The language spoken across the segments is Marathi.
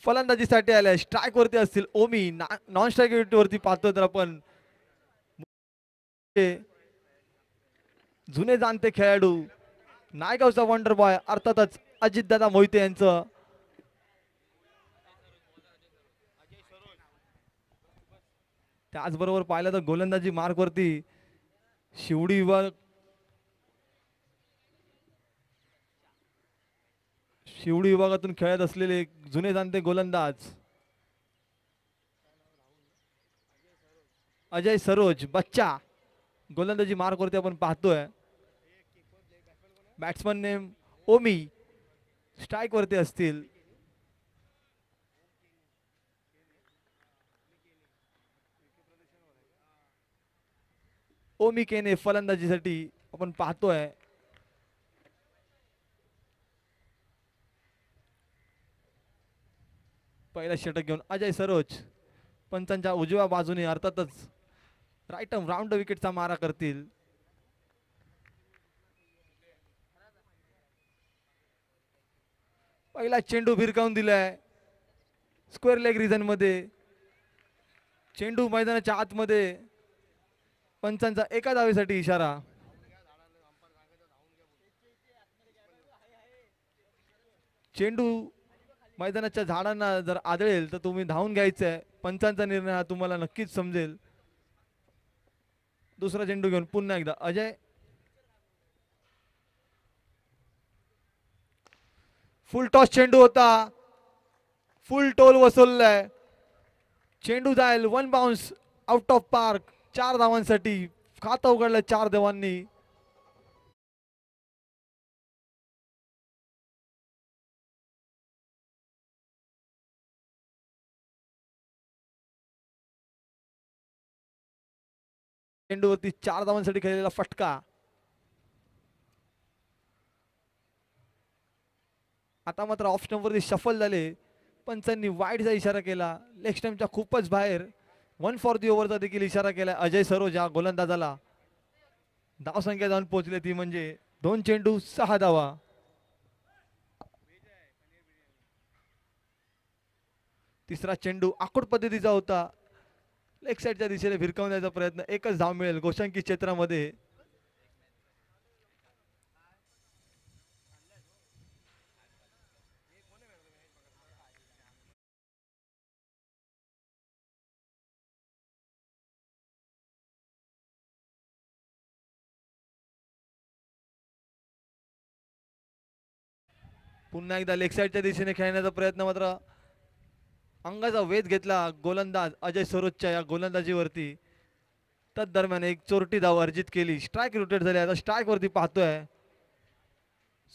फलंदाजीसाठी आले, स्ट्राईक वरती असतील ओमी, नॉन स्ट्राईक वरती पाहतो तर आपण जुने जाणते खेळाडू नायगावचा वंडर बॉय अर्थातच अजितदादा मोहिते यांचं त्याचबरोबर पाहिलं तर गोलंदाजी मार्क वरती शिवडी विभागातून खेळत असलेले जुने जाणते गोलंदाज अजय सरोज बच्चा गोलंदाजी मार्क वरती आपण पाहतोय. बॅट्समन नेम ओमी स्ट्राईक वरती असतील. ओमी केने फलंदाजीसाठी आपण पाहतोय. पहिला षटक घेऊन अजय सरोज पंचांच्या उजव्या बाजूने अर्थातच राईट राऊंड विकेटचा मारा करतील. पहिला चेंडू भिरकावून दिलाय स्क्वेअर लेग रिजन मध्ये. चेंडू मैदानाच्या आतमध्ये पंचांचा एका धावेसाठी इशारा. चेंडू मैदानाच्या झाडांना जर आदळेल तर तुम्ही धावून घ्यायचंय. पंचांचा निर्णय हा तुम्हाला नक्कीच समजेल. दुसरा चेंडू घेऊन पुन्हा एकदा अजय. फुल टॉस चेंडू होता. फुल टोल वसवलाय. चेंडू जाईल one bounce out of park. 4 धावांसाठी खातं उघडलं 4 धावांनी. चेंडूवरती 4 धावांसाठी खेळलेला फटका. आता मात्र ऑफ स्टंपवरती शफल झाले. पंचांनी वाईडचा इशारा केला. लेग स्टंपच्या खूपच बाहेर 1 फॉर दी ओव्हरचा देखील इशारा केला अजय सरोज या गोलंदाजाला. धावसंख्या जाऊन पोहोचली ती म्हणजे 2 चेंडू 6 धावा. तिसरा चेंडू आखूड पद्धतीचा होता. लेग साईडच्या दिशेने भिरकावण्याचा प्रयत्न. एकच धाव मिळेल गोशांकी क्षेत्रामध्ये. पुन्हा एकदा लेग साईडच्या दिशेने खेळण्याचा प्रयत्न मात्र अंगाचा वेध घेतला गोलंदाज अजय सरोजच्या या गोलंदाजीवरती. तदरम्यान एक चोरटी धाव अर्जित केली. स्ट्राईक रोटेट झाली. आता स्ट्राईक वरती पाहतोय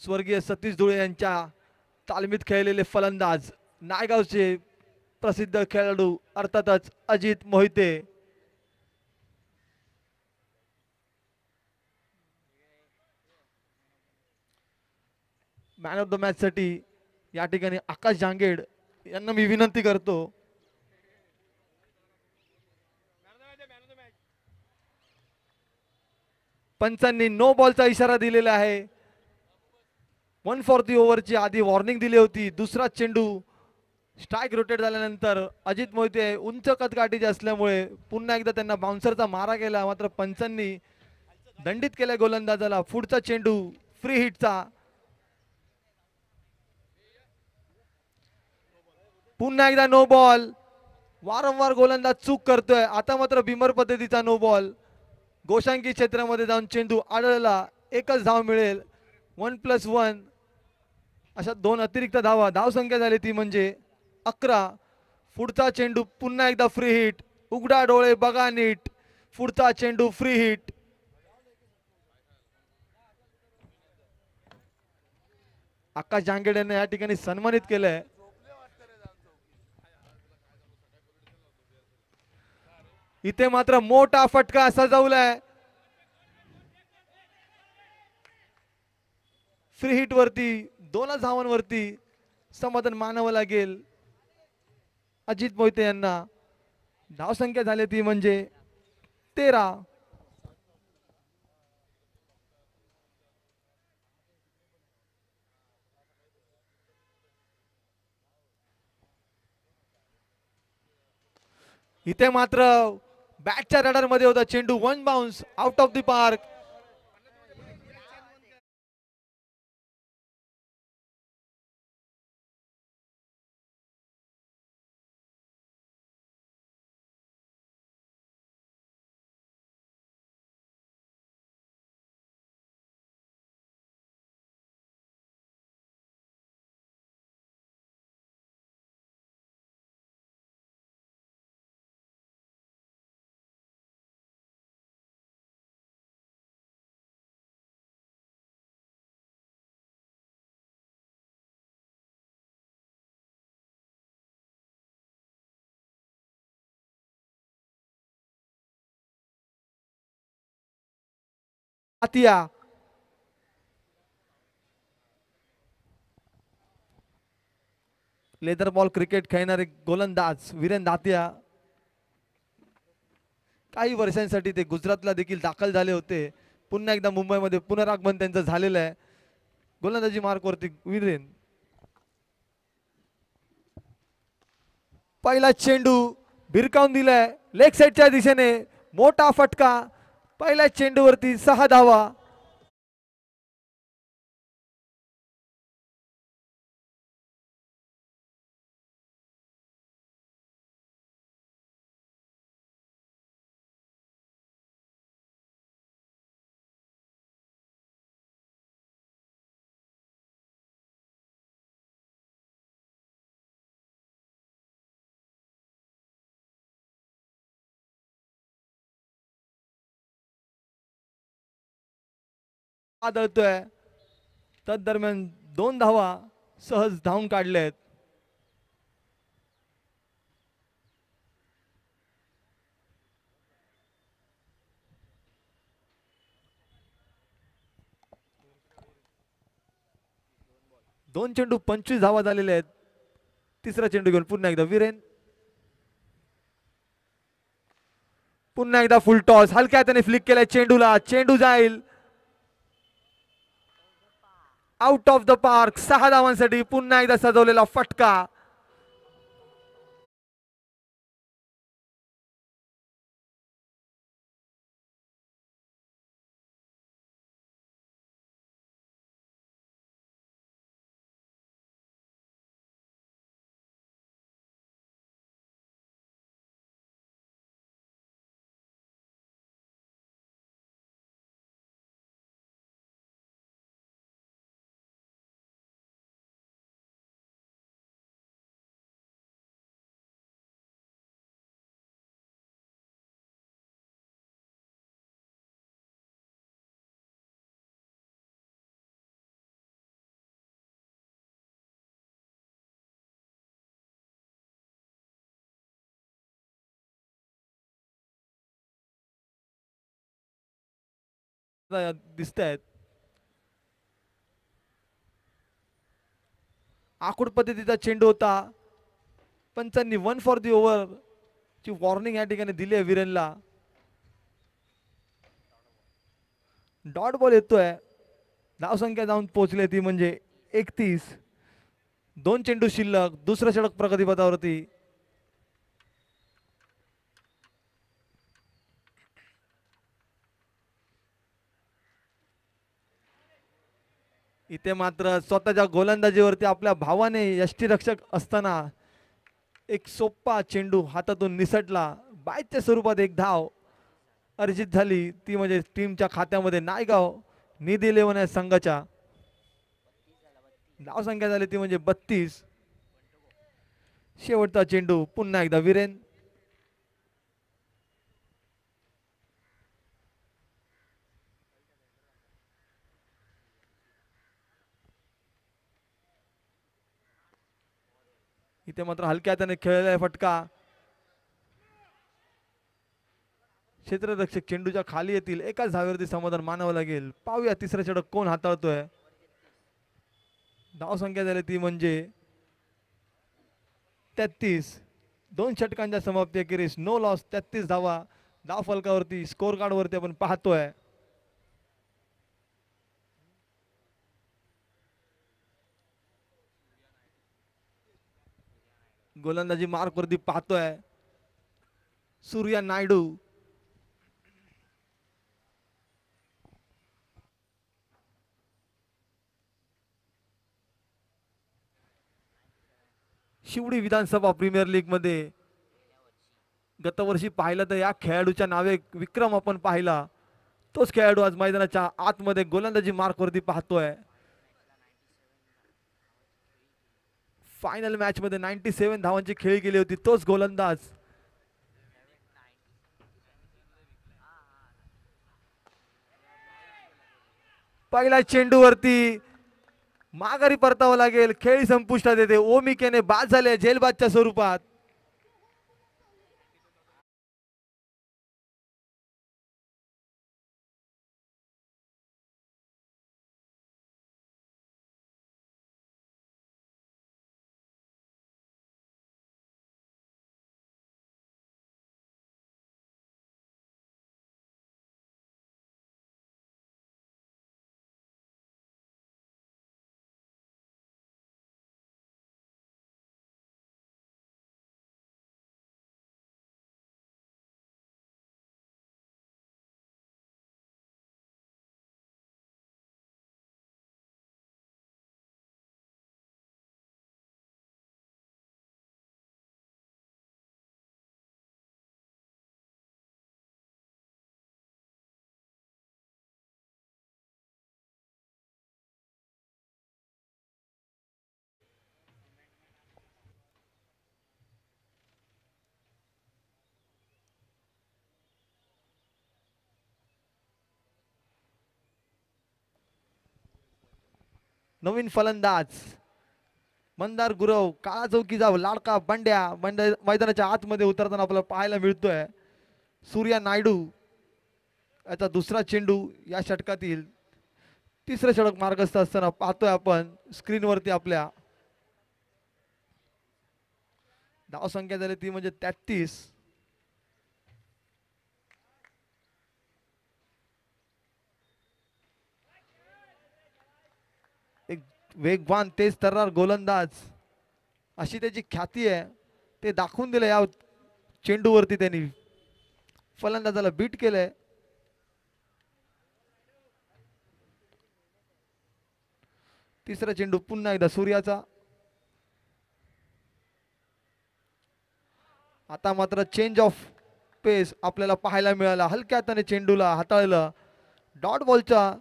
स्वर्गीय सतीश धुळे यांच्या तालमीत खेळलेले फलंदाज नायगावचे प्रसिद्ध खेळाडू अर्थातच Ajit Mohite. Man of the match साठी या ठिकाणी आकाश जांगेड यांना मी विनंती करतो. पंचांनी नो बॉलचा इशारा दिलेला आहे. 1 फॉर दी ओव्हरची आधी वॉर्निंग दिली होती. दुसरा चेंडू स्ट्राईक रोटेट झाल्यानंतर अजित मोहिते उंच कदकाठीचे असल्यामुळे पुन्हा एकदा त्यांना बाउन्सरचा मारा केला. मात्र पंचांनी दंडित केल्या गोलंदाजाला. पुढचा चेंडू फ्री हिटचा. पुन्हा एकदा नो बॉल. वारंवार गोलंदाज चूक करतोय. आता मात्र बिमर पद्धतीचा नो बॉल. गोशांकी क्षेत्रामध्ये जाऊन चेंडू आढळला. एकच धाव मिळेल. 1+1 अशा 2 अतिरिक्त धावा. धावसंख्या झाली ती म्हणजे 11. पुढचा चेंडू पुन्हा एकदा फ्री हिट. उघडा डोळे बघा नीट. पुढचा चेंडू फ्री हिट. आकाश जांगेड यांना या ठिकाणी सन्मानित केलंय. इथे मात्र मोठा फटका सजवलाय. फ्री हिट वरती 2 धावांवरती समाधान मानावं लागेल अजित मोहिते यांना. धावसंख्या झाली ती म्हणजे 13. इथे मात्र बॅटच्या रडार मध्ये होता चेंडू. One bounce out of the park. आतिया लेदर बॉल क्रिकेट खेळणारे गोलंदाज वीरेन दातिया काही वर्षांसाठी ते गुजरातला देखील दाखल झाले होते. पुन्हा एकदा मुंबईमध्ये पुनरागमन त्यांचं झालेलं आहे. गोलंदाजी मार्कवरती वीरेन. पहिला चेंडू भिरकावून दिलाय लेग साईडच्या दिशेने. मोठा फटका. पहिल्या चेंडूवरती 6 धावा. आदळतोय तद दरम्यान 2 धावा सहज धावून काढलेत. दोन चेंडू 25 धावा झालेले आहेत. तिसरा चेंडू घेऊन पुन्हा एकदा वीरेन. पुन्हा एकदा फुल टॉस. हलक्या हाताने फ्लिक केलाय चेंडूला. चेंडू जाईल आउट ऑफ द पार्क. 6 धावांसाठी पुन्हा एकदा सजवलेला फटका. दिसत आहेत. आखूड पद्धतीचा चेंडू होता. पंचांनी 1 फॉर दी ओव्हर ची वॉर्निंग या ठिकाणी दिली आहे वीरेनला. डॉट बॉल येतोय. धावसंख्या जाऊन पोहोचली ती म्हणजे 31. 2 चेंडू शिल्लक. दुसरं षटक प्रगतीपथावरती. इथे मात्र स्वतःच्या गोलंदाजीवरती आपल्या भावाने यष्टीरक्षक असताना एक सोप्पा चेंडू हातातून निसटला. बायच्या स्वरूपात एक धाव अर्जित झाली. ती म्हणजे टीमच्या खात्यामध्ये नायगाव निधी 11 या संघाच्या. धाव संख्या झाली ती म्हणजे 32. शेवटचा चेंडू पुन्हा एकदा वीरेन. इथे मात्र हलक्या हाताने खेळलेला फटका. क्षेत्ररक्षक चेंडूच्या खाली येतील. एकाच धावेवरती समाधान मानावं लागेल. पाहूया तिसरा षटक कोण हाताळतोय. धाव संख्या झाली ती म्हणजे 33. 2 षटकांच्या समाप्ती अखेरीस नो लॉस 33 धावा. धाव फलकावरती स्कोर कार्ड वरती आपण पाहतोय. गोलंदाजी मार्क वरती पाहतोय. सूर्या नायडू. शिवडी विधानसभा प्रीमियर लीग मध्ये गतवर्षी पाहिलं तर या खेळाडूच्या नावे विक्रम आपण पाहिला. तोच खेळाडू आज मैदानाच्या आतमध्ये गोलंदाजी मार्क वरती पाहतोय. फायनल मॅच मध्ये 97 धावांची खेळी केली होती तोच गोलंदाज. पहिल्या चेंडूवरती माघारी परतावं लागेल. खेळी संपुष्टात येते. ओमिकेने बाद झाले झेलबादच्या स्वरूपात. नवीन फलंदाज मंदार गुरव काळा चौकीचा लाडका बंड्या मैदानाच्या आतमध्ये उतरताना आपल्याला पाहायला मिळतोय. सूर्या नायडू याचा दुसरा चेंडू या षटकातील तिसरं षटक मार्गस्थ असताना पाहतोय आपण स्क्रीनवरती. आपल्या धावसंख्या झाली ती म्हणजे 33. एक वेगवान तेज तर्रार गोलंदाज अशी त्याची ख्याती आहे. ते दाखवून दिलं या चेंडूवरती. त्यांनी फलंदाजाला बीट केलंय. तिसरा चेंडू पुन्हा एकदा सूर्याचा. आता मात्र चेंज ऑफ पेस आपल्याला पाहायला मिळाला. हलक्या हाताने चेंडूला हाताळलं. डॉट बॉलच्या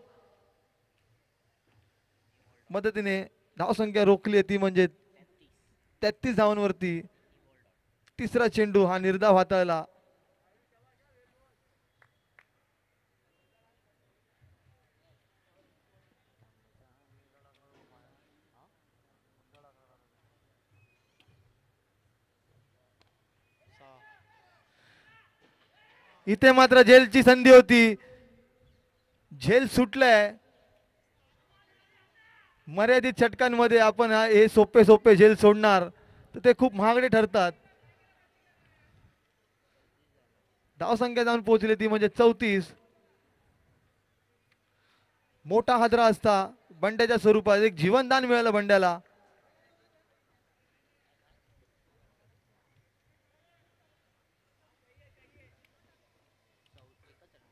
मदतीने धावसंख्या रोखली ती म्हणजे 33 धावांवरती. तिसरा चेंडू हा निर्धाव हाताळला. इथे मात्र झेलची संधी होती. झेल सुटलाय. मर्यादित षटकांमध्ये आपण हे सोपे सोपे झेल सोडणार तर ते खूप महागडे ठरतात. धावसंख्या जाऊन पोहोचली ती म्हणजे 34. मोठा हादरा असता बंड्याच्या स्वरूपात. एक जीवनदान मिळालं बंड्याला.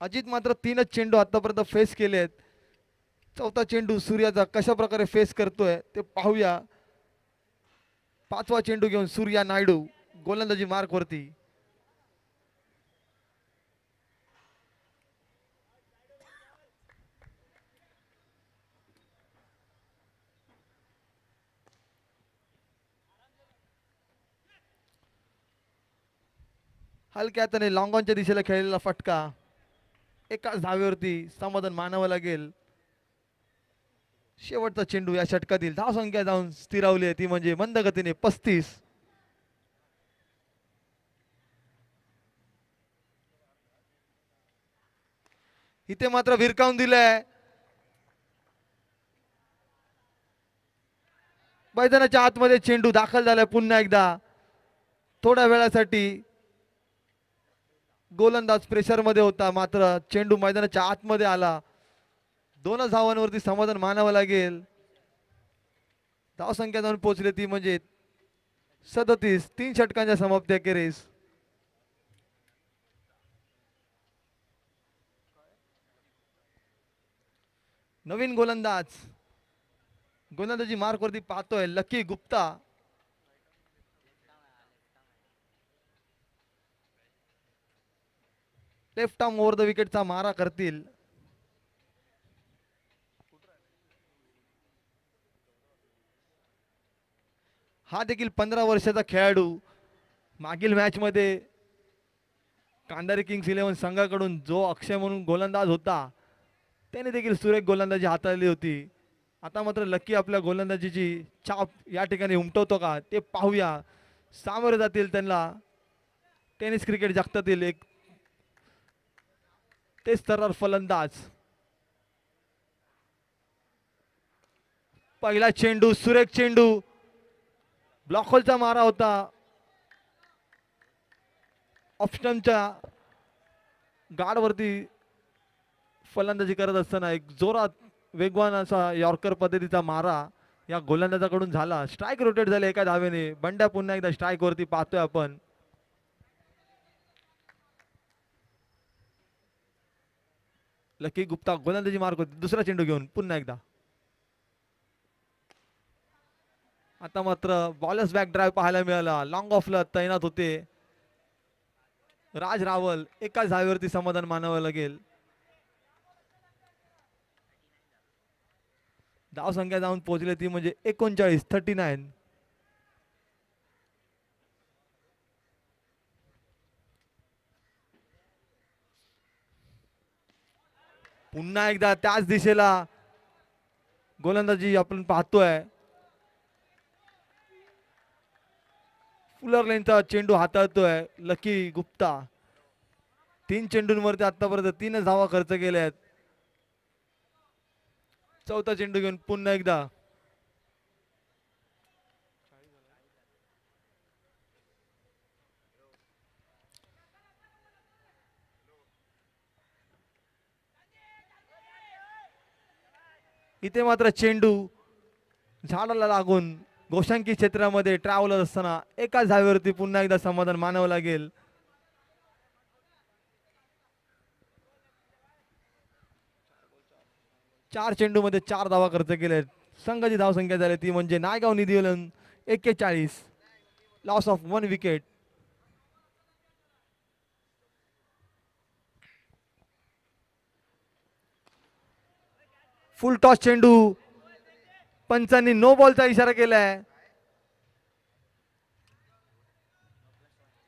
अजित मात्र 3च चेंडू आतापर्यंत फेस केलेत. चौथा चेंडू सूर्याचा कशा प्रकारे फेस करतोय ते पाहूया. 5वा चेंडू घेऊन सूर्या नायडू गोलंदाजी मार्क वरती. हलक्या हाताने लॉंगॉनच्या दिशेला खेळलेला फटका. एकाच धावेवरती समाधान मानावं लागेल. शेवटचा चेंडू या षटकातील धावसंख्या जाऊन स्थिरावली ती म्हणजे मंद गतीने 35. इथे मात्र भिरकावून दिलंय. मैदानाच्या आतमध्ये चेंडू दाखल झालाय पुन्हा एकदा. थोड्या वेळासाठी गोलंदाज प्रेशर मध्ये होता मात्र चेंडू मैदानाच्या आतमध्ये आला. 2 धावांवरती समाधान मानावं लागेल. धावसंख्या जाऊन पोहोचली ती म्हणजे 37. 3 षटकांच्या समाप्ती अखेरीस. नवीन गोलंदाजी मार्क वरती पाहतोय Lucky Gupta. Left arm over the विकेटचा मारा करतील. हा देखील 15 वर्षाचा खेळाडू. मागील मॅच मध्ये कांदारी किंग्स 11 संघाकडून जो अक्षय म्हणून गोलंदाज होता त्याने देखील सुरेख गोलंदाजी हाताळली होती. आता मात्र लकी आपल्या गोलंदाजीची छाप या ठिकाणी उमटवतो का ते पाहूया. सामोरे जातील त्यांना टेनिस क्रिकेट जगतातील एक तेच तर फलंदाज. पहिला चेंडू सुरेख चेंडू. ब्लॉक होलचा मारा होता. ऑप्शनच्या गार्डवरती फलंदाजी करत असताना एक जोरात वेगवान असा यॉर्कर पद्धतीचा मारा या गोलंदाजाकडून झाला. स्ट्राईक रोटेट झाले एका धावेने. बंड्या पुन्हा एकदा स्ट्राईक वरती पाहतोय आपण. लकी गुप्ता गोलंदाजी मार्क होती. दुसरा चेंडू घेऊन पुन्हा एकदा. आता मात्र बॉलर्स बॅक ड्राईव्ह पाहायला मिळाला. लॉंग ऑफला तैनात होते राज रावल. एकाच धावेवरती समाधान मानावं लागेल. धाव संख्या जाऊन पोहोचली ती म्हणजे 39. पुन्हा एकदा त्याच दिशेला गोलंदाजी आपण पाहतोय. फुलर लेनचा चेंडू हाताळतोय लकी गुप्ता. 3 चेंडूंवरती आतापर्यंत 3 धावा खर्च केल्या आहेत. चौथा चेंडू घेऊन पुन्हा एकदा. इथे मात्र चेंडू झाडाला लागून गोशांकी क्षेत्रामध्ये ट्रॅव्हल असताना एकाच धावेवरती पुन्हा एकदा समाधान मानावं लागेल. चार चेंडू मध्ये 4 धावा खर्च केले. संघाची धाव संख्या झाली ती म्हणजे नायगाव निधिवलन 41. Loss of 1 wicket. Full toss चेंडू. पंचांनी नो बॉलचा इशारा केलाय.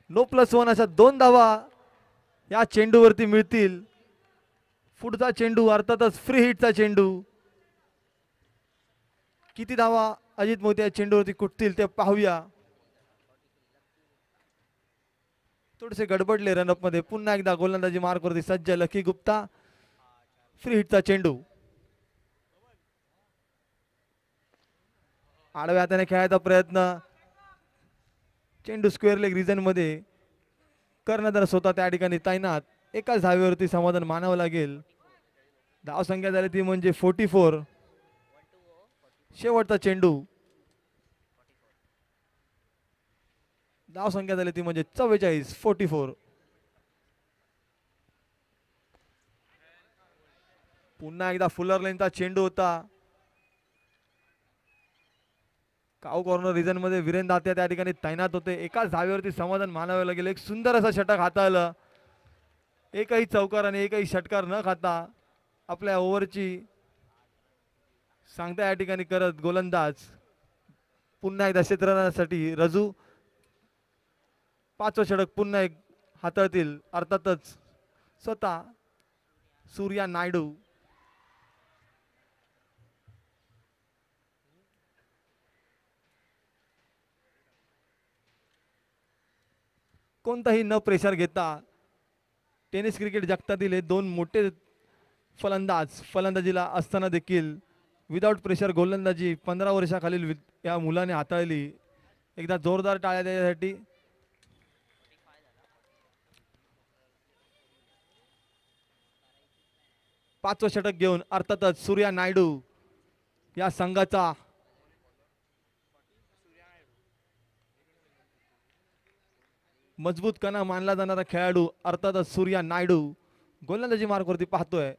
नो +1 अशा 2 धावा या चेंडूवरती मिळतील. पुढचा चेंडू अर्थातच फ्री हिटचा चेंडू. किती धावा अजित मोती या चेंडूवरती कुठतील ते पाहूया. थोडेसे गडबडले रनअप मध्ये. पुन्हा एकदा गोलंदाजी मार्कवरती सज्ज लकी गुप्ता. फ्री हिटचा चेंडू. आडव्या हाताने खेळायचा प्रयत्न. चेंडू स्क्वेअर लेग रिजन मध्ये कर्णधार स्वतः त्या ठिकाणी तैनात. एकाच धावेवरती समाधान मानावं लागेल. धाव संख्या झाली ती म्हणजे 44. शेवटचा चेंडू. धाव संख्या झाली ती म्हणजे 44. पुन्हा एकदा फुलर लेनचा चेंडू होता. काऊ कॉर्नर रिजन मध्ये वीरेंद्र दात्या त्या ठिकाणी तैनात होते. एकाच धावेवरती समाधान मानावे लागेल. एक सुंदर असा षटक हाताळलं. एकही चौकार आणि एकही षटकार न खाता आपल्या ओव्हरची सांगता या ठिकाणी करत गोलंदाज पुन्हा एकदा क्षेत्ररक्षणासाठी रजू. 5वं षटक पुन्हा एक हाताळतील अर्थातच स्वतः सूर्या नायडू. कोणताही न प्रेशर घेता टेनिस क्रिकेट जगतातील हे 2 मोठे फलंदाज फलंदाजीला असताना देखील विदाउट प्रेशर गोलंदाजी 15 वर्षाखालील या मुलाने हाताळली. एकदा जोरदार टाळ्या द्यायसाठी. पाचवं षटक घेऊन अर्थातच सूर्या नायडू या संघाचा मजबूत कणा मानला जाणारा खेळाडू अर्थातच सूर्या नायडू गोलंदाजी मार्कवरती पाहतोय.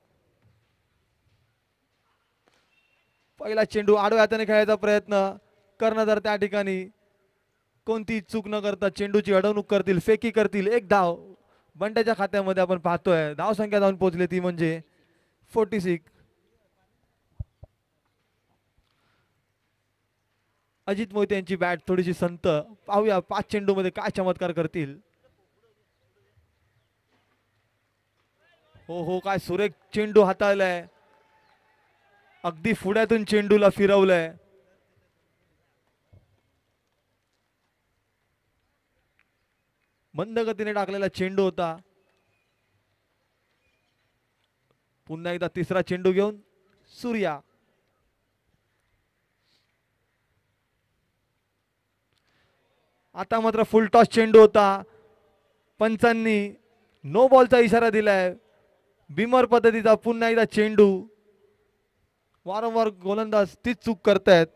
पहिला चेंडू आडव्या हाताने खेळायचा प्रयत्न कर्णधार त्या ठिकाणी कोणती चूक न करता चेंडूची अडवणूक करतील, फेकी करतील. एक धाव बंड्याच्या खात्यामध्ये आपण पाहतोय. धाव संख्या जाऊन पोहोचली ती म्हणजे 46. अजित मोहिते यांची बॅट थोडीशी संत. पाहूया 5 चेंडू मध्ये काय चमत्कार करतील. हो हो, काय सुरेख चेंडू हाताळलाय. अगदी पुढ्यातून चेंडूला फिरवलंय. मंद गतीने टाकलेला चेंडू होता. पुन्हा एकदा तिसरा चेंडू घेऊन सूर्या. आता मात्र फुल टॉस चेंडू होता. पंचांनी नो बॉलचा इशारा दिलाय. बिमर पद्धतीचा पुन्हा एकदा चेंडू. वारंवार गोलंदाज तीच चूक करतायत.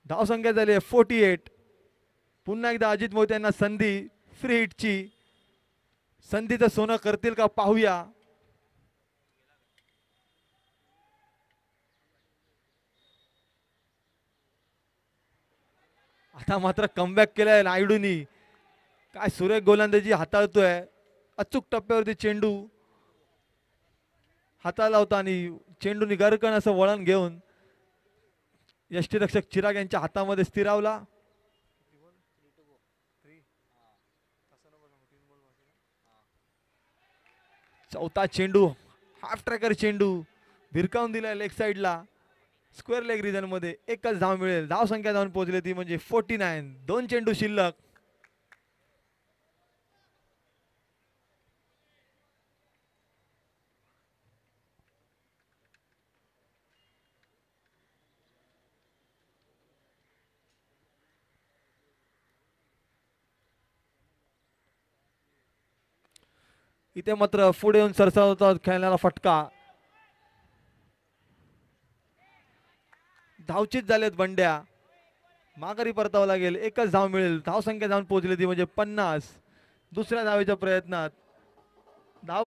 धावसंख्या झाली आहे 48. पुन्हा एकदा अजित मोहिते यांना संधी फ्री हिटची. संधीचं सोनं करतील का पाहूया. आता मात्र कमबॅक केलाय नायडूनी. काय सुरेख गोलंदाजी हाताळतोय. अचूक टप्प्यावरती चेंडू हाताला होता आणि चेंडूनी गरकण असं वळण घेऊन यष्टीरक्षक चिराग यांच्या हातामध्ये स्थिरावला. चौथा चेंडू हाफ ट्रॅकर चेंडू भिरकावून दिलाय लेग साइडला. स्क्वेअर लेग रिजन मध्ये एकच धाव मिळेल. धाव संख्या जाऊन पोहोचली ती म्हणजे 49. 2 चेंडू शिल्लक. इथे मात्र पुढे येऊन सरसावता खेळणारा फटका. धावचीत झालेत बंड्या. माघारी परतावं लागेल. एकच धाव मिळेल. धाव संख्या जाऊन पोहोचली ती म्हणजे 50. दुसऱ्या धावेच्या प्रयत्नात धाव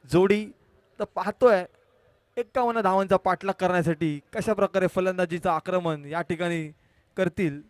जोडी तर पाहतोय 51 धावांचा पाठलाग करण्यासाठी कशा प्रकारे फलंदाजीचं आक्रमण या ठिकाणी करतील.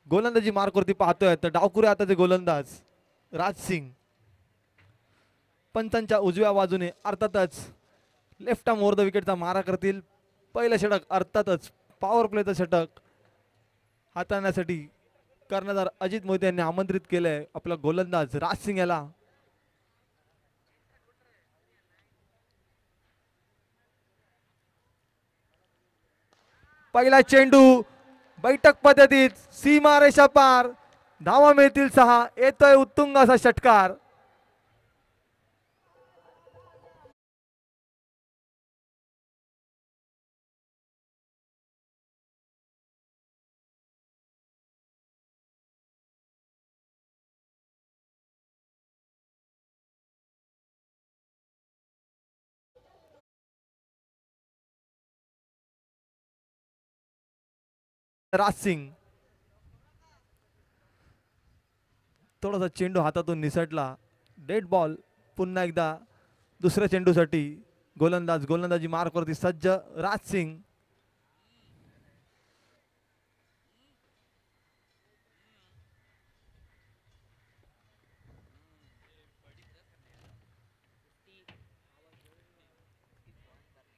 गोलंदाजी मार्कवरती पाहतोय तर डावकुरे आताचे गोलंदाज राज सिंग पंचांच्या उजव्या बाजूने अर्थातच लेफ्ट आर्म ओव्हर द विकेटचा मारा करतील. पहिलं षटक अर्थातच पॉवर प्लेचं षटक हाताळण्यासाठी कर्णधार अजित मोहिते यांनी आमंत्रित केलंय आपला गोलंदाज राज सिंग याला. पहिला चेंडू बैठक पद्धतीत सीमारेषा पार धावा मिळतील 6. येतोय उत्तुंग असा षटकार. राज सिंग थोडासा चेंडू हातातून निसटला. Dead ball. पुन्हा एकदा दुसऱ्या चेंडूसाठी गोलंदाजी मार्कवरती सज्ज राज सिंग.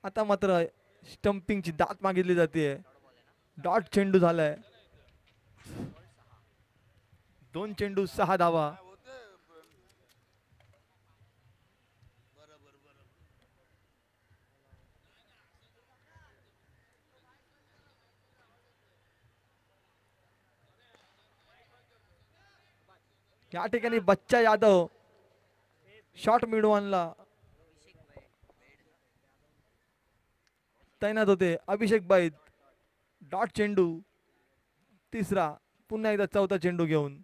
आता मात्र स्टंपिंगची दात मागितली जाते. डॉट चेंडू झालाय. 2 चेंडू 6 धावा. या ठिकाणी बच्चा यादव शॉट मिडवानला तैनात होते. अभिषेक बैद डॉट चेंडू तिसरा. पुन्हा एकदा चौथा चेंडू घेऊन.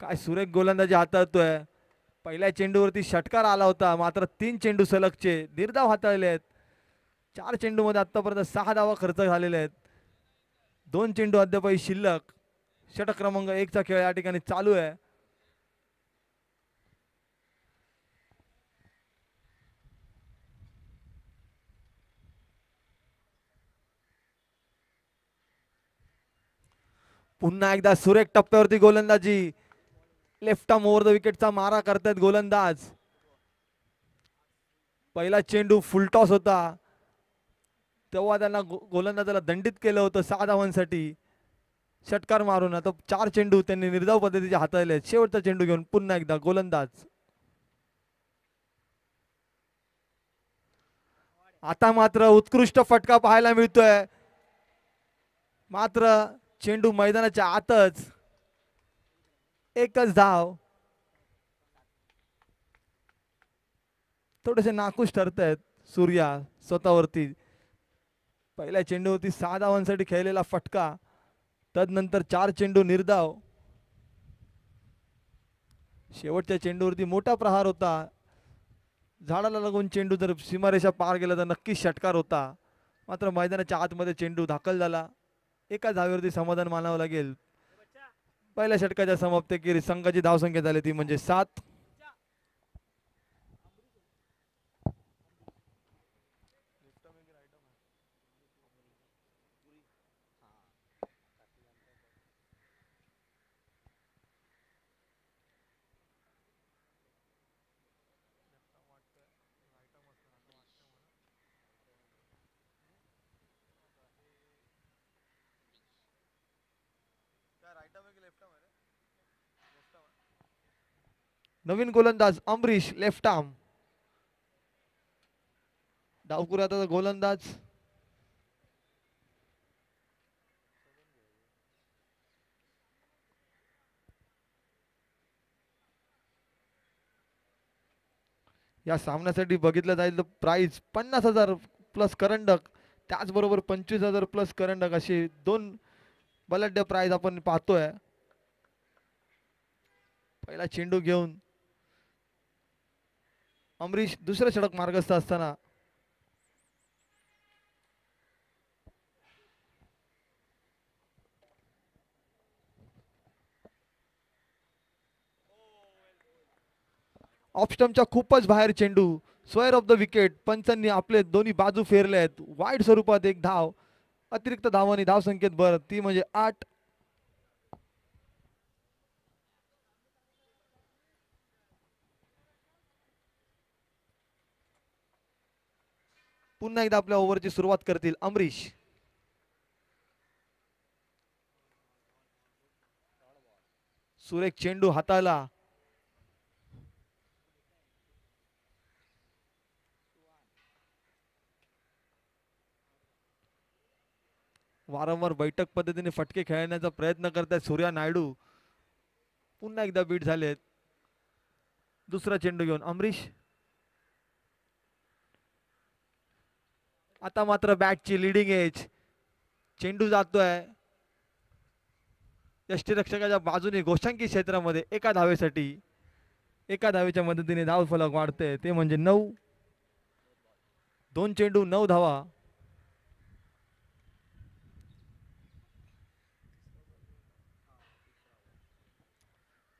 काय सुरेख गोलंदाजी हाताळतोय. पहिल्या चेंडूवरती षटकार आला होता मात्र 3 चेंडू सलगचे निर्धाव हाताळले आहेत. 4 चेंडू मध्ये आतापर्यंत 6 धावा खर्च झालेले आहेत. 2 चेंडू अद्यापही शिल्लक. षटक क्रमांक 1 चा खेळ या ठिकाणी चालू आहे. पुन्हा एकदा सुरेख टप्प्यावरती गोलंदाजी. लेफ्ट आर्म ओव्हर द विकेटचा मारा करतायत गोलंदाज. पहिला चेंडू फुलटॉस होता तेव्हा त्यांना गोलंदाजाला दंडित केलं होतं 6 धावांसाठी षटकार मारून. आता 4 चेंडू त्यांनी निर्धाव पद्धतीचे हाताळले. शेवटचा चेंडू घेऊन पुन्हा एकदा गोलंदाज. आता मात्र उत्कृष्ट फटका पाहायला मिळतोय. मात्र चेंडू मैदानाच्या आतच. एकच धाव. थोडेसे नाखुश ठरतायत सूर्या स्वतःवरती. पहिल्या चेंडूवरती 6 धावांसाठी खेळलेला फटका. तदनंतर 4 चेंडू निर्धाव. शेवटच्या चेंडूवरती मोठा प्रहार होता. झाडाला लागून चेंडू जर सीमारेषा पार गेला तर नक्कीच षटकार होता. मात्र मैदानाच्या आतमध्ये चेंडू दाखल झाला. एका धावेवरती समाधान मानावं लागेल. पहिल्या षटकाच्या समाप्तीखेरीज संघाची धावसंख्या झाली ती म्हणजे 7. नवीन गोलंदाज अमरीश लेफ्ट आर्म. डावकुऱ्याचा गोलंदाज या सामन्यासाठी बघितलं जाईल तर प्राइज 50,000 प्लस करंडक, त्याचबरोबर 25,000 प्लस करंडक असे दोन बलाढ्य प्राइज आपण पाहतोय. पहिला चेंडू घेऊन अमरीश दुसऱ्या षटक मार्गस्थ असताना ऑफस्टमच्या खूपच बाहेर चेंडू, स्क्वेअर ऑफ द विकेट. पंचांनी आपले दोन्ही बाजू फेरले आहेत. वाईट स्वरूपात एक धाव, अतिरिक्त धावांनी धाव संख्येत भर, ती म्हणजे 8. पुन्हा एकदा आपल्या ओव्हरची सुरुवात करतील अमरीश. सुरेख चेंडू हाताला, वारंवार बैठक पद्धतीने फटके खेळण्याचा प्रयत्न करतात सूर्या नायडू. पुन्हा एकदा बीट झालेत. दुसरा चेंडू घेऊन अमरीश. आता मात्र बॅटची लिडिंग एज. चेंडू जातोय यष्टीरक्षकाच्या बाजूने गोशांकी क्षेत्रामध्ये एका धावेसाठी. एका धावेच्या मदतीने धाव फलक वाढते, ते म्हणजे 9. 2 चेंडू 9 धावा.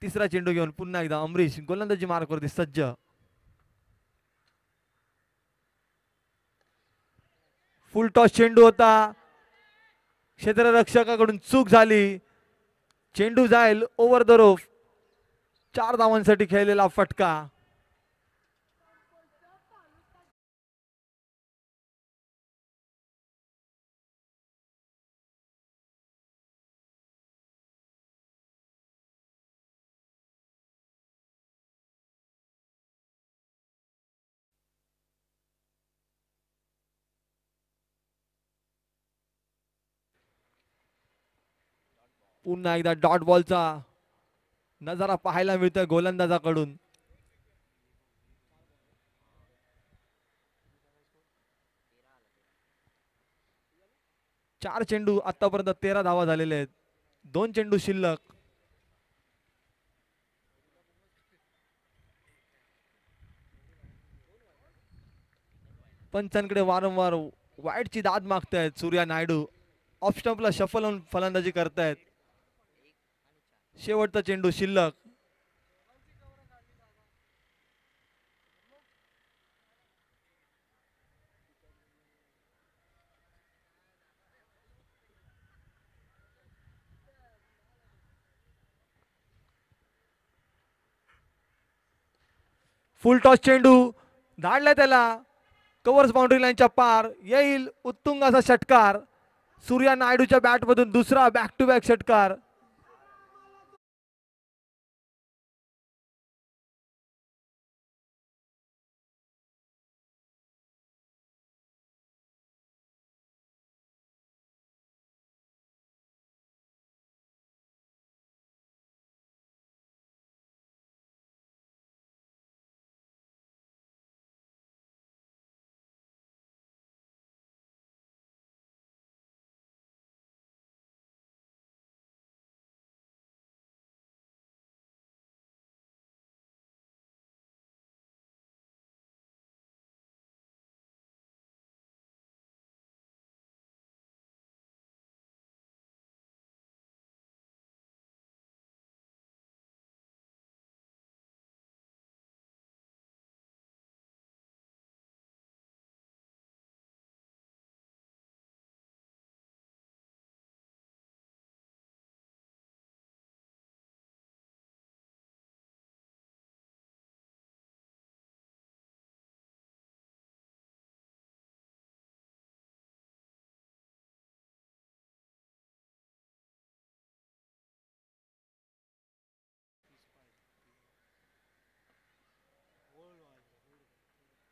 तिसरा चेंडू घेऊन पुन्हा एकदा अमरीश गोलंदाजी मार्कवरती सज्ज. फुल टॉस चेंडू होता, क्षेत्ररक्षकाकडून चूक झाली. चेंडू जाईल ओव्हर द रोफ. 4 धावांसाठी खेळलेला फटका. पुन्हा एकदा डॉट बॉलचा नजारा पाहायला मिळतोय गोलंदाजाकडून. चार चेंडू आतापर्यंत 13 धावा झालेले आहेत. 2 चेंडू शिल्लक. पंचांकडे वारंवार वाईटची दाद मागतायत सूर्या नायडू. ऑफ स्टंपला शफल होऊन फलंदाजी करतायत. शेवटचा चेंडू शिल्लक. फुल टॉस चेंडू धाडला त्याला. कव्हर्स बाउंड्री लाईनच्या पार येईल उत्तुंग असा षटकार. सूर्या नायडूच्या बॅटमधून दुसरा बॅक टू बॅक षटकार.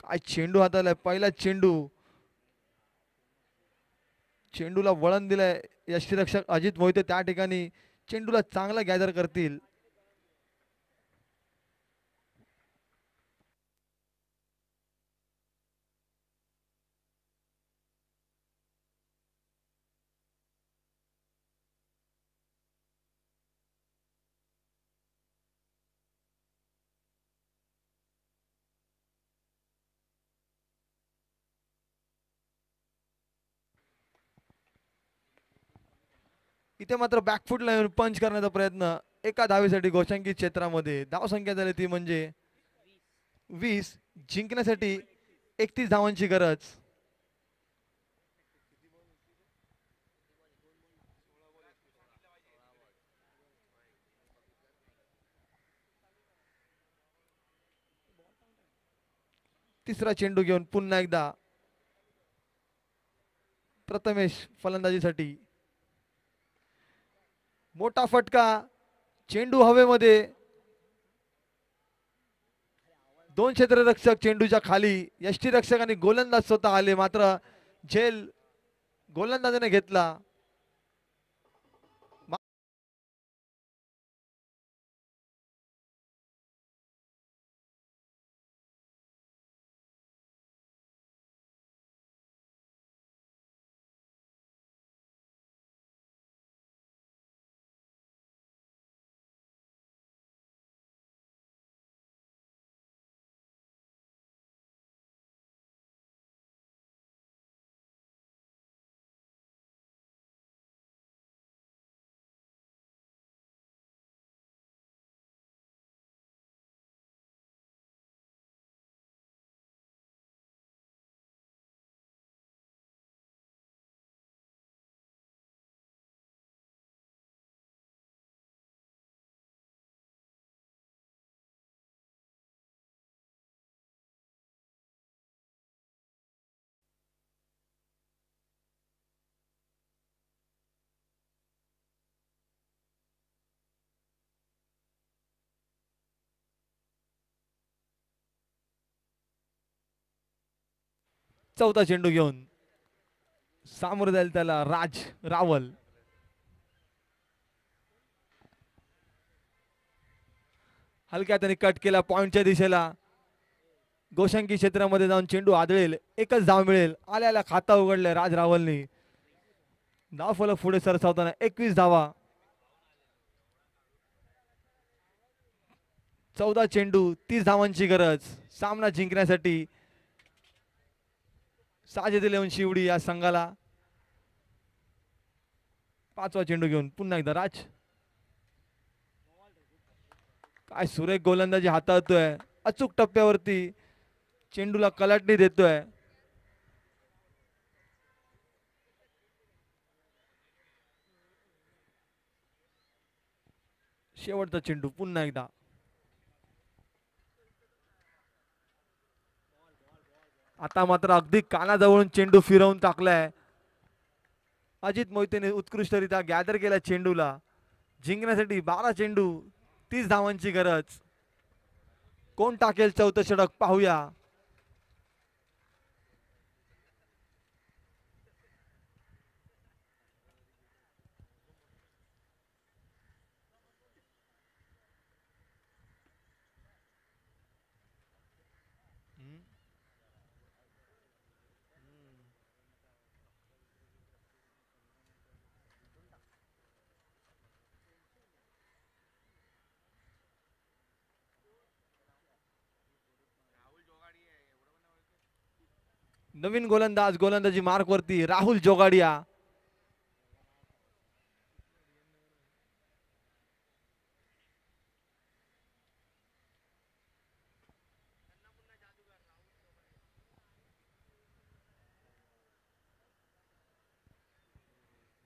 काय चेंडू हाताला पहिला चेंडू, चेंडूला वळण दिलंय यष्टीरक्षक अजित मोहिते. त्या ठिकाणी चेंडूला चांगला गॅदर करतील. इथे मात्र बॅकफुटला येऊन पंच करण्याचा प्रयत्न. एका धावेसाठी गोशांकित क्षेत्रामध्ये धाव संख्या झाली ती म्हणजे 20. जिंकण्यासाठी 31 धावांची गरज. तिसरा चेंडू घेऊन पुन्हा एकदा प्रथमेश फलंदाजीसाठी. मोठा फटका, चेंडू हवेमध्ये. दोन क्षेत्ररक्षक चेंडूच्या खाली. यष्टीरक्षक आणि गोलंदाज स्वतः आले, मात्र झेल गोलंदाजाने घेतला. चौथा चेंडू घेऊन सामोरं जाईल त्याला राज रावल. हलक्या त्याने कट केला पॉइंटच्या दिशेला. गोशांकी क्षेत्रामध्ये जाऊन चेंडू आदळेल, एकच धाव मिळेल. आल्याला खाता उघडलंय राज रावलनी. धाव फलक पुढे सरसावताना 21 धावा. 14 चेंडू 30 धावांची गरज सामना जिंकण्यासाठी. साजेतील येऊन शिवडी या संघाला. पाचवा चेंडू घेऊन पुन्हा एकदा राज. काय सुरेख गोलंदाजी हाताळतोय, अचूक टप्प्यावरती चेंडूला कलाटणी देतोय. शेवटचा चेंडू पुन्हा एकदा. आता मात्र अगदी कानाजवळून चेंडू फिरवून टाकलाय. अजित मोहितेने उत्कृष्टरित्या गॅदर केला चेंडूला. जिंकण्यासाठी 12 चेंडू 30 धावांची गरज. कोण टाकेल चौथं षटक पाहूया. नवीन गोलंदाज गोलंदाजी मार्क वरती राहुल जोगाडिया.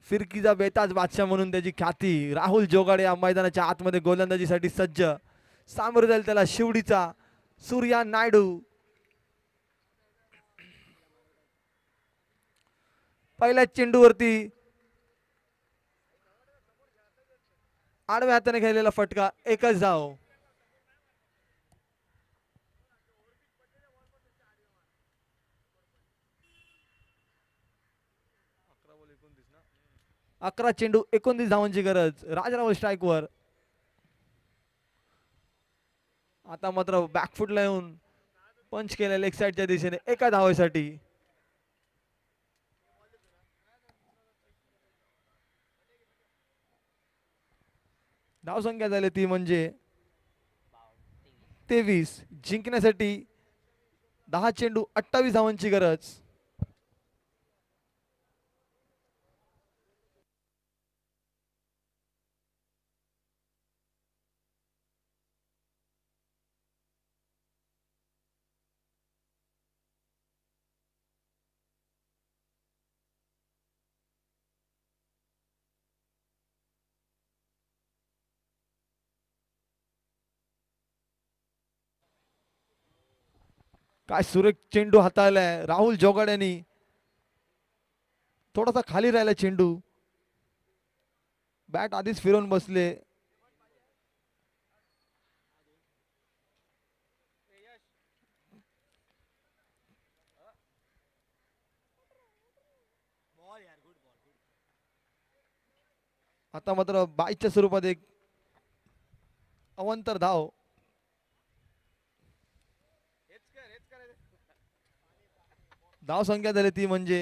फिरकीचा बेताज बादशाह म्हणून त्याची ख्याती. राहुल जोगाडिया मैदानाच्या आतमध्ये गोलंदाजीसाठी सज्ज. सामोरं जाईल त्याला शिवडीचा सूर्या नायडू. पहिल्या चेंडूवरती आडव्या हाताने खेळलेला फटका, एकच धाव. 11 चेंडू 29 धावांची गरज. राजराव स्ट्राईकवर. आता मात्र बॅकफुटला येऊन पंच केल्या लेग साईडच्या दिशेने एका धावेसाठी. धावसंख्या झाली ती म्हणजे 23. जिंकण्यासाठी 10 चेंडू 28 धावांची गरज. काय सुरेख चेंडू हाताळलाय राहुल जोगाड यांनी. थोडासा खाली राहिला चेंडू. बॅट आधीच फिरवून बसले. आता मात्र बाईच्या स्वरूपात एक अवंतर धाव. धाव संख्या झाली ती म्हणजे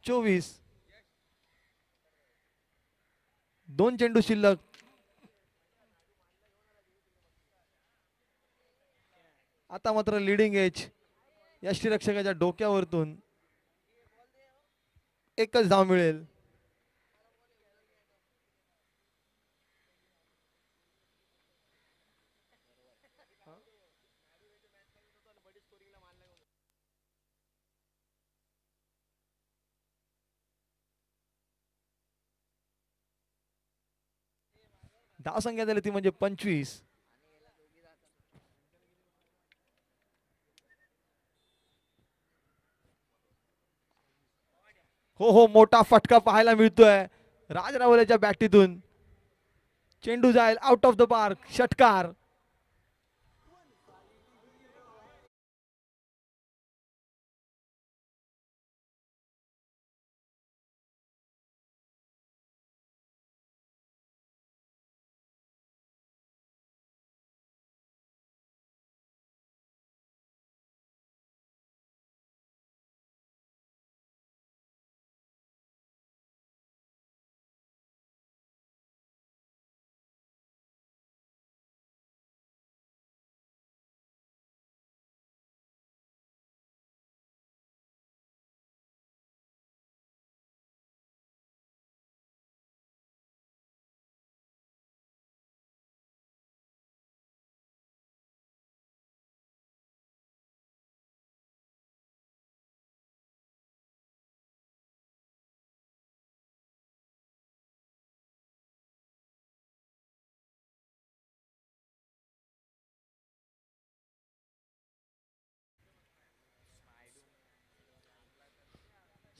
24. 2 चेंडू शिल्लक. आता मात्र लिडिंग एज यष्टीरक्षकाच्या डोक्यावरतून एकच धाव मिळेल. धाव संख्या झाली ती म्हणजे 25. हो हो, मोठा फटका पाहायला मिळतोय राजरावल्याच्या बॅटीतून. चेंडू जाईल आउट ऑफ द पार्क. षटकार.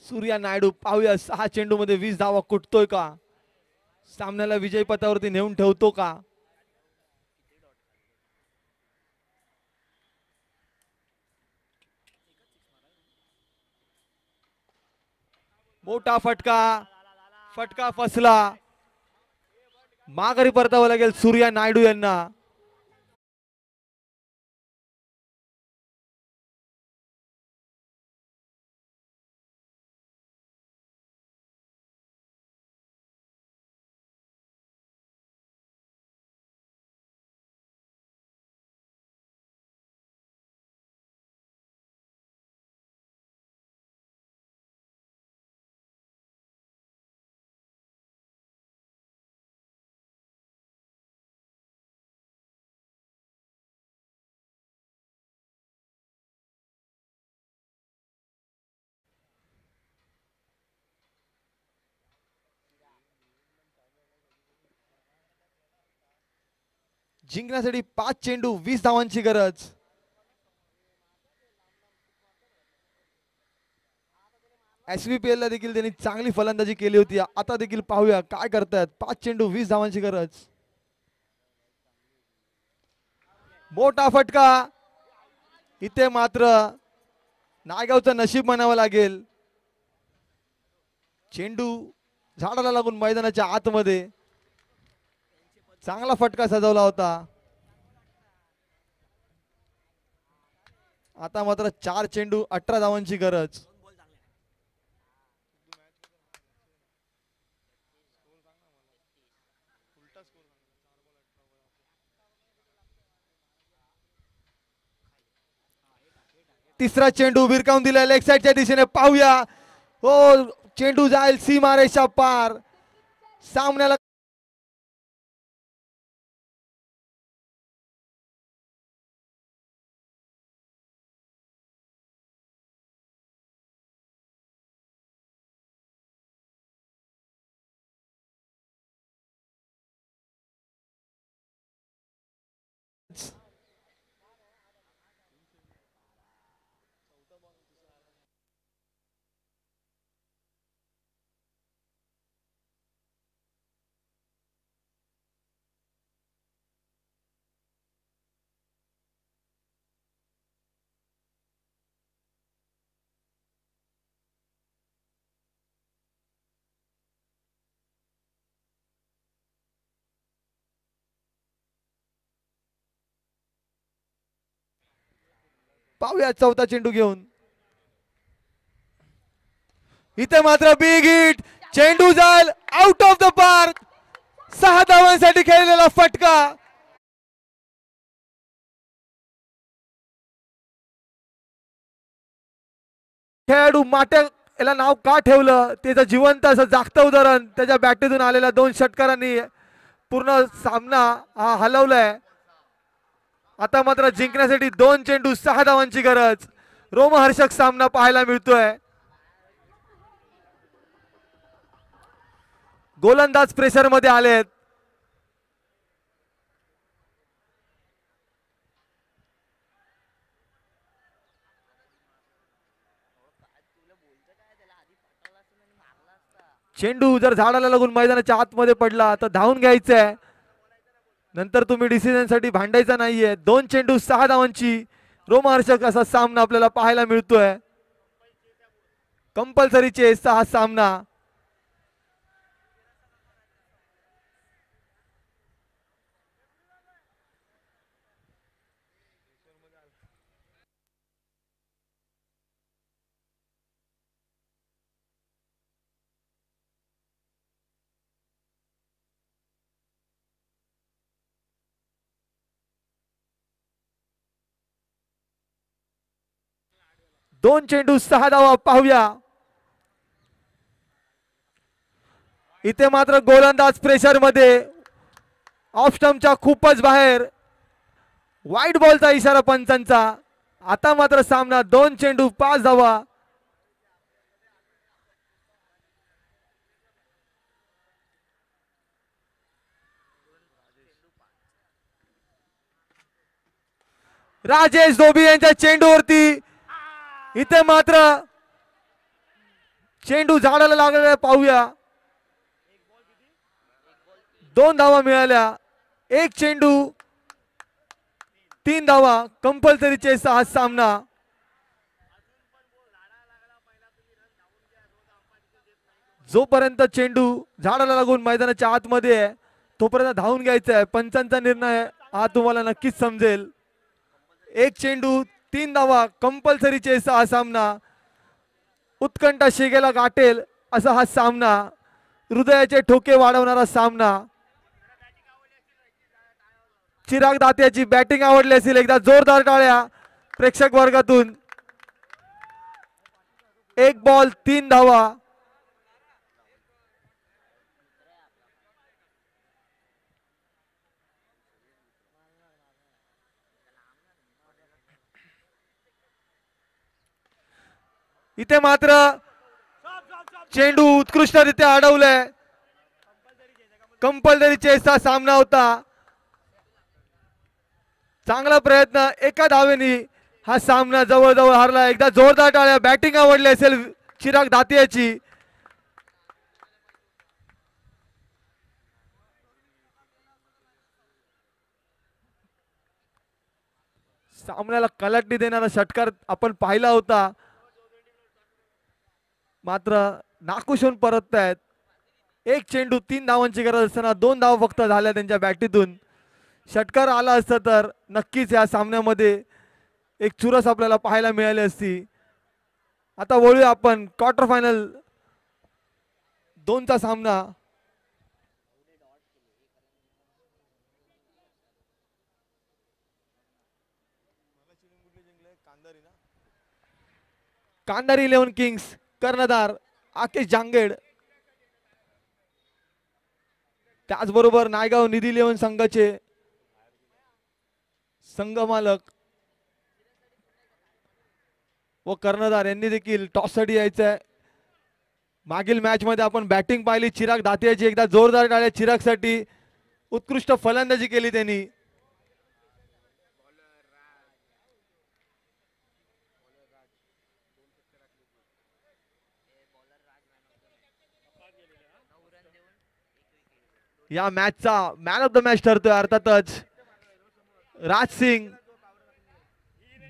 सूर्या नायडू पाहूया 6 चेंडू मध्ये 20 धावा कुटतोय का. सामन्याला विजय पथावरती नेऊन ठेवतो का. मोठा फटका. फटका फसला. माघारी परतावं लागेल सूर्या नायडू यांना. जिंकण्यासाठी 5 चेंडू 20 धावांची गरज. SVPL ला देखील त्यांनी चांगली फलंदाजी केली होती. आता देखील पाहूया काय करतात. 5 चेंडू 20 धावांची गरज. मोठा फटका. इथे मात्र नायगावचं नशीब म्हणावं लागेल. चेंडू झाडाला लागून मैदानाच्या आतमध्ये. चांगला फटका सजवला होता. आता मात्र 4 चेंडू 18 धावांची गरज. तिसरा चेंडू भिरकावून दिला लेग साइडच्या दिशेने. पाहूया हो चेंडू जाईल सीमारेषा पार. सामन्याला पाहूया चौथा चेंडू घेऊन. इथे मात्र बिग हिट. चेंडू जाईल आउट ऑफ द पार्क. 6 धावांसाठी खेळलेला फटका. खेळाडू माटे याला नाव का ठेवलं त्याचं जिवंत असं जागतं उदाहरण त्याच्या बॅटीतून आलेल्या 2 षटकारांनी पूर्ण सामना हा हलवलाय. आता मात्र जिंकण्यासाठी 2 चेंडू 6 धावांची गरज. रोमहर्षक सामना पाहायला मिळतोय. गोलंदाज प्रेशर मध्ये आलेत. चेंडू जर झाडाला लागून मैदानाच्या आतमध्ये पडला तर धावून घ्यायचंय. नंतर तुम्ही डिसिजन साठी भांडायचा नाहीये. 2 चेंडू 6 धावांची रोमहर्षक असा सामना आपल्याला पाहायला मिळतोय. कंपल्सरी चेसचा हा सामना. दोन चेंडू 6 धावा. पाहूया इथे मात्र गोलंदाज प्रेशर मध्ये. ऑफ स्टंपच्या खूपच बाहेर. वाईट बॉलचा इशारा पंचांचा. आता मात्र सामना 2 चेंडू 5 धावा. राजेश धोबी यांच्या चेंडूवरती इथे मात्र चेंडू झाडाला लागलेला. पाहूया 2 धावा मिळाल्या. 1 चेंडू 3 धावा. कंपल्सरी चेसचा हा सामना. जोपर्यंत चेंडू झाडाला लागून मैदानाच्या आतमध्ये आहे तोपर्यंत धावून घ्यायचा आहे. पंचांचा निर्णय हा तुम्हाला नक्कीच समजेल. 1 चेंडू 3 धावा. कंपल्सरी चेसचा हा सामना. उत्कंठा शिगेला गाठेल असा हा सामना. हृदयाचे ठोके वाढवणारा सामना. चिराग दात्याची बॅटिंग आवडली असेल. एकदा जोरदार टाळ्या प्रेक्षक वर्गातून. 1 बॉल 3 धावा. इथे मात्र चेंडू उत्कृष्टरित्या अडवलाय. कंपल्सरी चेसचा सामना होता. चांगला प्रयत्न. एका धावेने हा सामना जवळजवळ हारला. एकदा जोरदार टाळ्या. बॅटिंग आवडली असेल चिराग दातियाची. सामन्याला कलाटणी देणारा षटकार आपण पाहिला होता. मात्र नाखुश होऊन परततायत. एक चेंडू 3 धावांची गरज असताना 2 धावा फक्त झाल्या त्यांच्या बॅटीतून. षटकार आला असता तर नक्कीच या सामन्यामध्ये एक चुरस आपल्याला पाहायला मिळाली असती. आता वळूया आपण क्वार्टर फायनल 2चा सामना. कांदारी 11 किंग्स कर्णधार आकेश जांगेड, त्याचबरोबर नायगाव निधी 11 संघाचे संघ मालक व कर्णधार यांनी देखील टॉससाठी यायचंय. मागील मॅच मध्ये आपण बॅटिंग पाहिली चिराग दातियाची. एकदा जोरदार टाळ्या चिरागसाठी. उत्कृष्ट फलंदाजी केली त्यांनी. या मॅचचा मॅन ऑफ द मॅच ठरतोय अर्थातच राज सिंग,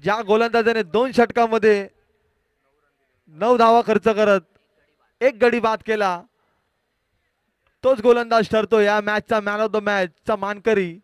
ज्या गोलंदाजाने 2 षटकांमध्ये 9 धावा खर्च करत 1 गडी बाद केला, तोच गोलंदाज ठरतो या मॅचचा मॅन ऑफ द मॅच चा मानकरी.